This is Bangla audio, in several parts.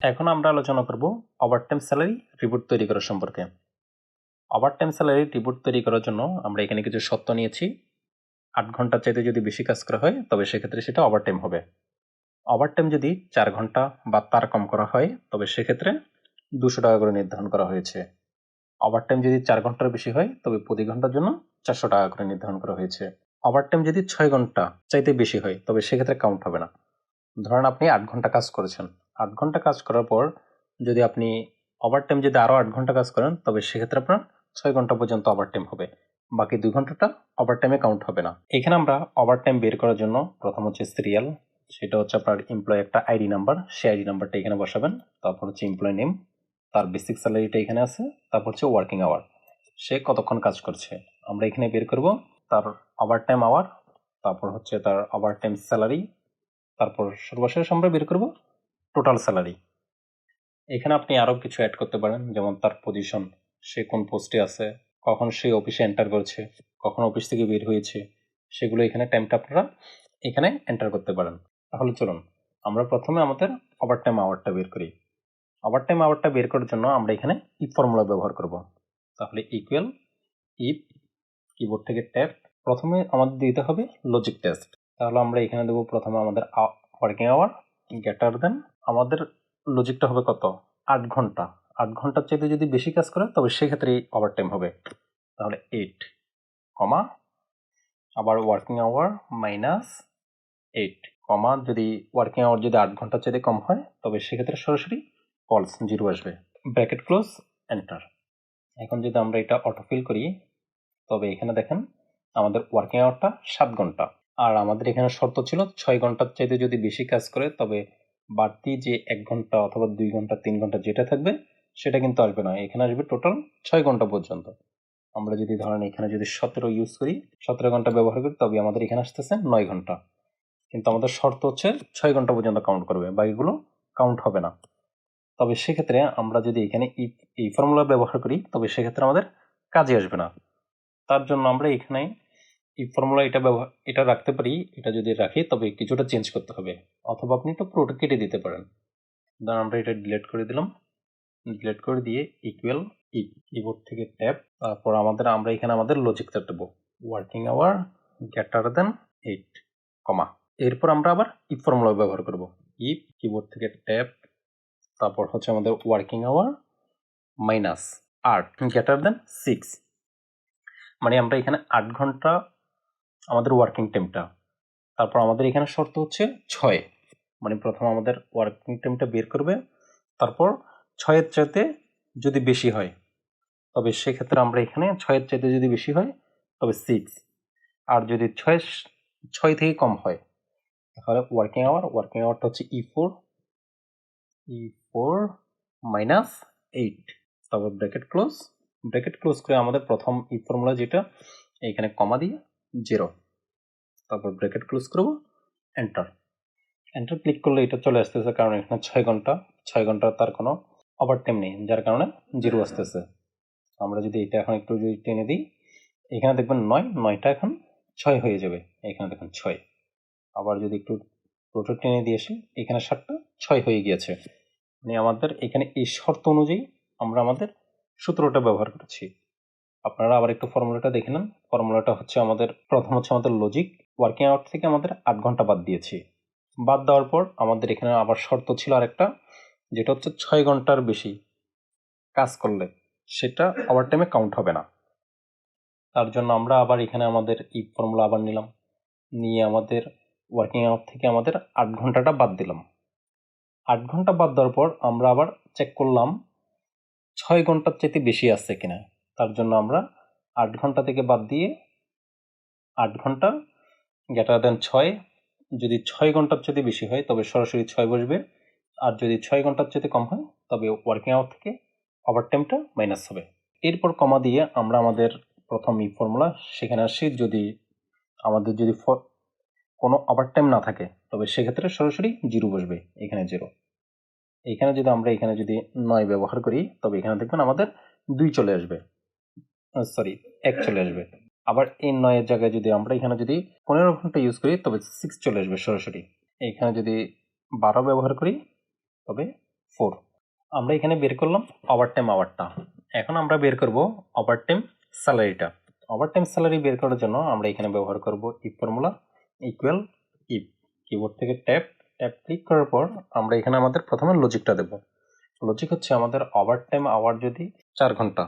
এখন আমরা আলোচনা করব ওভারটাইম স্যালারি রিপোর্ট তৈরি করা সম্পর্কে। ওভারটাইম স্যালারি রিপোর্ট তৈরি করার জন্য আমরা এখানে কিছু শর্ত নিয়েছি। 8 ঘন্টার চাইতে যদি বেশি কাজ করা হয় তবে সেক্ষেত্রে সেটা ওভারটাইম হবে। ওভারটাইম যদি 4 ঘন্টা বা তার কম করা হয় তবে সেক্ষেত্রে 200 টাকা করে নির্ধারণ করা হয়েছে। ওভারটাইম যদি 4 ঘন্টার বেশি হয় তবে প্রতি ঘন্টার জন্য 400 টাকা করে নির্ধারণ করা হয়েছে। ওভারটাইম যদি 6 ঘন্টা চাইতে বেশি হয় তবে সেক্ষেত্রে কাউন্ট হবে না। ধরেন আপনি 8 ঘন্টা কাজ করেছেন। 8 ঘন্টা কাজ করার পর যদি আপনি ওভারটাইম যদি আরও 8 ঘন্টা কাজ করেন তবে সেক্ষেত্রে আপনার 6 ঘন্টা পর্যন্ত ওভারটাইম হবে। বাকি 2 ঘন্টাটা ওভারটাইমে কাউন্ট হবে না। এখানে আমরা ওভারটাইম বের করার জন্য প্রথম হচ্ছে সিরিয়াল, সেটা হচ্ছে আপনার এমপ্লয় একটা আইডি নাম্বার, সেই আইডি নাম্বারটা এখানে বসাবেন। তারপর হচ্ছে এমপ্লয় নেম, তার বেসিক স্যালারিটা এখানে আছে। তারপর হচ্ছে ওয়ার্কিং আওয়ার, সে কতক্ষণ কাজ করছে আমরা এখানে বের করব। তার ওভারটাইম আওয়ার, তারপর হচ্ছে তার ওভারটাইম স্যালারি, তারপর সর্বশেষ আমরা বের করব টোটাল স্যালারি। এখানে আপনি আরও কিছু অ্যাড করতে পারেন, যেমন তার পজিশন, সে কোন পোস্টে আছে, কখন সে অফিসে এন্টার করেছে, কখন অফিস থেকে বের হয়েছে, সেগুলো এখানে টাইমটা আপনারা এখানে এন্টার করতে পারেন। তাহলে চলুন আমরা প্রথমে আমাদের ওভারটাইম আওয়ারটা বের করি। ওভারটাইম আওয়ারটা বের করার জন্য আমরা এখানে ইফ ফর্মুলা ব্যবহার করব। তাহলে ইকুয়াল ইফ, কিবোর্ড থেকে ট্যাব, প্রথমে আমাদের দিতে হবে লজিক টেস্ট। তাহলে আমরা এখানে দেবো প্রথমে আমাদের ওয়ার্কিং আওয়ার গ্রেটার দেন, আমাদের লজিকটা হবে কত, 8 ঘন্টা। 8 ঘন্টার চাইতে যদি বেশি কাজ করে তবে সেক্ষেত্রে ওভারটাইম হবে। তাহলে 8 কমা, আবার ওয়ার্কিং আওয়ার মাইনাস 8 কমা, যদি ওয়ার্কিং আওয়ার যদি 8 ঘন্টার চাইতে কম হয় তবে সেক্ষেত্রে সরাসরি ফলস, 0 আসবে। Bracket close, enter. এখন যদি আমরা এটা অটোফিল করি তবে এখানে দেখেন আমাদের ওয়ার্কিং আওয়ারটা 7 ঘন্টা, আর আমাদের এখানে শর্ত ছিল 6 ঘন্টার চাইতে যদি বেশি কাজ করে তবে বাড়তি যে 1 ঘন্টা অথবা 2 ঘন্টা 3 ঘন্টা যেটা থাকবে সেটা কিন্তু আসবে না, এখানে আসবে টোটাল 6 ঘন্টা পর্যন্ত। আমরা যদি ধরেন এখানে যদি 17 ইউজ করি, 17 ঘন্টা ব্যবহার করি তবে আমাদের এখানে আসতেছে 9 ঘন্টা, কিন্তু আমাদের শর্ত হচ্ছে 6 ঘন্টা পর্যন্ত কাউন্ট করবে, বাকিগুলো কাউন্ট হবে না। তবে সেক্ষেত্রে আমরা যদি এখানে এই ফর্মুলা ব্যবহার করি তবে সেক্ষেত্রে আমাদের কাজে আসবে না। তার জন্য আমরা এখানে এই ফর্মুলা এটা রাখতে পারি। এটা যদি রাখি তবে কিছুটা চেঞ্জ করতে হবে, অথবা আপনি এটা পুরোটা কেটে দিতে পারেন। ধরুন আমরা এটা ডিলিট করে দিলাম, ডিলিট করে দিয়ে ইকুয়াল কিবোর্ড থেকে ট্যাব, তারপর আমরা এখানে আমাদের লজিকটা দেবো, ওয়ার্কিং আওয়ার গ্রেটার দেন 8 কমা, এরপর আমরা আবার ইফ ফর্মুলা ব্যবহার করব। ইফ, কিবোর্ড থেকে ট্যাব, তারপর হচ্ছে আমাদের working hour minus 8 greater than 6, মানে আমরা এখানে 8 ঘন্টা আমাদের ওয়ার্কিং টাইমটা, তারপর আমাদের এখানে শর্ত হচ্ছে 6, মানে প্রথম আমাদের ওয়ার্কিং টাইমটা বের করবে, তারপর 6-এর চাইতে যদি বেশি হয় তবে সেক্ষেত্রে আমরা এখানে 6-এর চাইতে যদি বেশি হয় তবে 6, আর যদি 6 থেকে কম হয় তাহলে ওয়ার্কিং আওয়ারটা হচ্ছে E4 মাইনাস 8, তারপর ব্র্যাকেট ক্লোজ করে আমাদের প্রথম ই ফর্মুলা যেটা এখানে কমা দিয়ে 0, তারপর ব্র্যাকেট ক্লোজ করবো, এন্টার ক্লিক করলে এটা চলে আসতেছে, কারণ এখানে 6 ঘন্টা তার কোনো ওভারটাইম নেই, যার কারণে 0 আসতেছে। আমরা যদি এটা এখন একটু যদি টেনে দিই, এখানে দেখবেন 9টা এখন 6 হয়ে যাবে, এখানে দেখুন 6। আবার যদি একটু পুরোটা টেনে দিয়ে আসি, এখানে 7টা 6 হয়ে গিয়েছে, মানে আমাদের এখানে এই শর্ত অনুযায়ী আমরা আমাদের সূত্রটা ব্যবহার করেছি। আপনারা আবার একটু ফর্মুলাটা দেখে নেন। ফর্মুলাটা হচ্ছে প্রথম হচ্ছে আমাদের লজিক, ওয়ার্কিং আওয়ার থেকে আমাদের 8 ঘন্টা বাদ দিয়েছি। বাদ দেওয়ার পর আমাদের এখানে আবার শর্ত ছিল আরেকটা, যেটা হচ্ছে 6 ঘন্টার বেশি কাজ করলে সেটা ওভারটাইমে কাউন্ট হবে না। তার জন্য আমরা আবার এখানে আমাদের এই ফর্মুলা আবার নিলাম, নিয়ে আমাদের ওয়ার্কিং আওয়ার থেকে আমাদের 8 ঘন্টাটা বাদ দিলাম। 8 ঘন্টা বাদ দেওয়ার পর আমরা আবার চেক করলাম 6 ঘন্টার চাইতে বেশি আসছে কিনা। তার জন্য আমরা 8 ঘন্টা থেকে বাদ দিয়ে 8 ঘন্টা গ্রেটার দেন 6, যদি 6 ঘন্টার চাইতে বেশি হয় তবে সরাসরি 6 বসবে, আর যদি 6 ঘন্টার চাইতে কম হয় তবে ওয়ার্কিং আওয়ার থেকে ওভারটাইমটা মাইনাস হবে। এরপর কমা দিয়ে আমরা আমাদের প্রথম ই ফর্মুলা সেখানে আসি, যদি কোনো ওভারটাইম না থাকে তবে সেক্ষেত্রে সরাসরি 0 বসবে, এখানে 0। এখানে যদি আমরা এখানে যদি 9 ব্যবহার করি তবে এখানে দেখবেন আমাদের 2 চলে আসবে, 1 চলে আসবে। আবার এই 9-এর জায়গায় যদি আমরা এখানে যদি 15 ঘন্টা ইউজ করি তবে 6 চলে আসবে সরাসরি। এখানে যদি 12 ব্যবহার করি তবে 4। আমরা এখানে বের করলাম ওভারটাইম আওয়ারটা। এখন আমরা বের করব ওভারটাইম স্যালারিটা। ওভারটাইম স্যালারি বের করার জন্য আমরা এখানে ব্যবহার করব if formula equal if. Keyboard থেকে ট্যাব ক্লিক করার পর আমরা এখানে আমাদের প্রথমে লজিকটা দেব। লজিক হচ্ছে আমাদের ওভারটাইম আওয়ার যদি 4 ঘন্টা,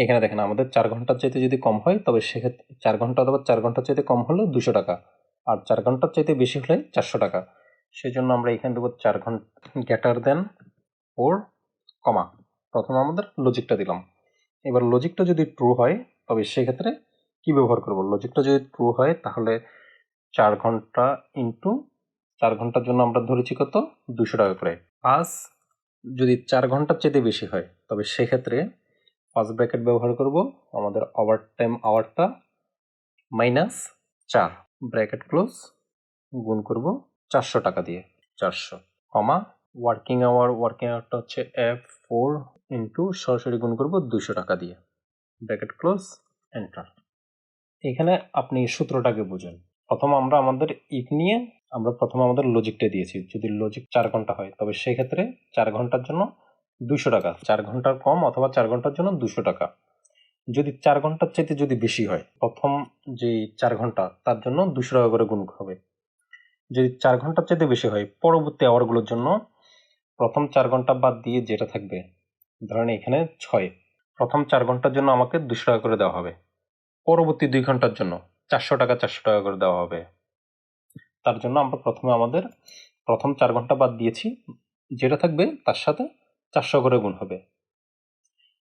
এখানে দেখেন আমাদের 4 ঘন্টার চাইতে যদি কম হয় তবে সেক্ষেত্রে 4 ঘন্টা অথবা 4 ঘন্টার চাইতে কম হলে 200 টাকা, আর 4 ঘন্টার চাইতে বেশি হলে 400 টাকা। সেই জন্য আমরা এখানে দেবো 4 ঘন্টা গ্রেটার দেন 4, কমা, প্রথমে আমাদের লজিকটা দিলাম। এবার লজিকটা যদি ট্রু হয় তবে সেক্ষেত্রে কি ব্যবহার করব? লজিকটা যদি ট্রু হয় তাহলে 4 ঘন্টা ইন্টু 4 ঘন্টার জন্য আমরা ধরেছি কত, 200 টাকা করে। প্লাস যদি 4 ঘন্টার চাইতে বেশি হয় তবে সেক্ষেত্রে ফার্স্ট ব্র্যাকেট ব্যবহার করব আমাদের ওভারটাইম আওয়ারটা মাইনাস 4 ব্র্যাকেট ক্লোজ, গুণ করব 400 টাকা দিয়ে, 400, কমা, ওয়ার্কিং আওয়ারটা হচ্ছে F4 ইন্টু সরাসরি গুণ করব 200 টাকা দিয়ে, ব্র্যাকেট ক্লোজ, এন্টার। এখানে আপনি সূত্রটাকে বুঝেন। প্রথম আমরা আমাদের ইফ নিয়ে আমরা প্রথমে আমাদের লজিকটা দিয়েছি। যদি লজিক 4 ঘন্টা হয় তবে সেক্ষেত্রে 4 ঘন্টার জন্য 200 টাকা, 4 ঘন্টার কম অথবা 4 ঘন্টার জন্য 200 টাকা। যদি 4 ঘন্টার চাইতে যদি বেশি হয়, প্রথম যে 4 ঘন্টা তার জন্য 200 টাকা করে গুণ হবে। যদি 4 ঘন্টার চাইতে বেশি হয়, পরবর্তী আওয়ারগুলোর জন্য প্রথম 4 ঘন্টা বাদ দিয়ে যেটা থাকবে, ধরেন এখানে 6, প্রথম 4 ঘন্টার জন্য আমাকে 200 টাকা করে দেওয়া হবে। পরবর্তী 2 ঘন্টার জন্য 400 টাকা করে দেওয়া হবে। তার জন্য আমরা প্রথমে আমাদের প্রথম 4 ঘন্টা বাদ দিয়েছি, যেটা থাকবে তার সাথে 400 করে গুণ হবে।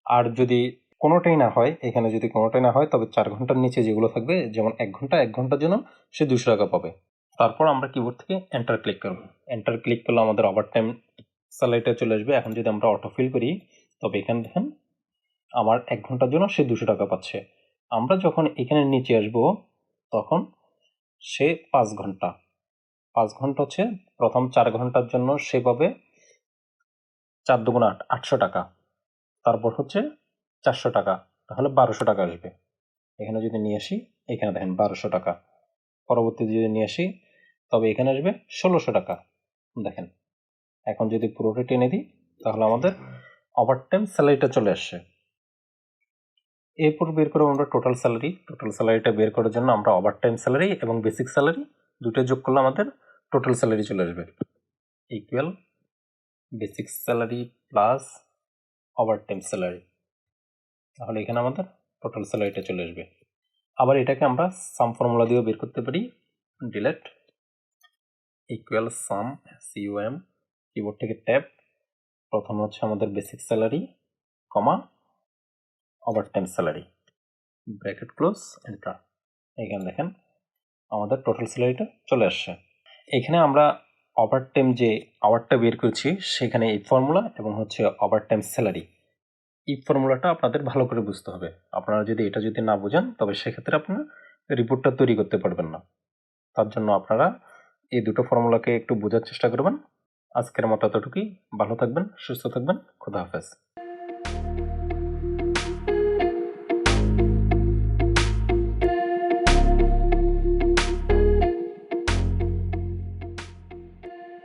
আর যদি কোনোটাই না হয়, এখানে যদি কোনোটাই না হয় তবে 4 ঘন্টার নিচে যেগুলো থাকবে, যেমন 1 ঘন্টার জন্য সে 200 টাকা পাবে। তারপর আমরা কিবোর্ড থেকে এন্টার ক্লিক করব। এন্টার ক্লিক করলে আমাদের ওভারটাইম স্যালারিটা চলে আসবে। এখন যদি আমরা অটোফিল করি তবে এখানে দেখেন আমার 1 ঘন্টার জন্য সে 200 টাকা পাচ্ছে। আমরা যখন এখানে নিচে আসব তখন সে 5 ঘন্টা, 5 ঘন্টা হচ্ছে প্রথম 4 ঘন্টার জন্য সে পাবে 4 দুগুণ 8, 800 টাকা। তারপর হচ্ছে 400 টাকা, তাহলে 1200 টাকা আসবে। এখানে যদি নিয়ে আসি, এখানে দেখেন 1200 টাকা। পরবর্তীতে যদি নিয়ে আসি তবে এখানে আসবে 1600 টাকা। দেখেন এখন যদি পুরোটা টেনে দিই তাহলে আমাদের ওভারটাইম স্যালারিটা চলে আসছে। এরপর বের করবো আমরা টোটাল স্যালারি। টোটাল স্যালারিটা বের করার জন্য আমরা ওভারটাইম স্যালারি এবং বেসিক স্যালারি দুটো যোগ করলে আমাদের টোটাল স্যালারি চলে আসবে, equal basic salary plus overtime salary. তাহলে এখানে আমাদের টোটাল স্যালারিটা চলে আসবে। আবার এটাকে আমরা সাম ফর্মুলা দিয়েও বের করতে পারি। Delete equal sum, SUM, keyboard থেকে ট্যাব, প্রথম হচ্ছে আমাদের basic salary, comma, overtime salary, bracket close, enter. এখানে দেখেন আমাদের টোটাল স্যালারিটা চলে আসছে। এখানে আমরা ওভারটাইম যে আওয়ারটা বের করছি সেখানে এই ফর্মুলা এবং হচ্ছে ওভারটাইম স্যালারি, এই ফর্মুলাটা আপনাদের ভালো করে বুঝতে হবে। আপনারা যদি এটা যদি না বোঝেন তবে সেক্ষেত্রে আপনারা রিপোর্টটা তৈরি করতে পারবেন না। তার জন্য আপনারা এই দুটো ফর্মুলাকে একটু বোঝার চেষ্টা করবেন। আজকের মতো এতটুকুই। ভালো থাকবেন, সুস্থ থাকবেন, খোদা হাফেজ।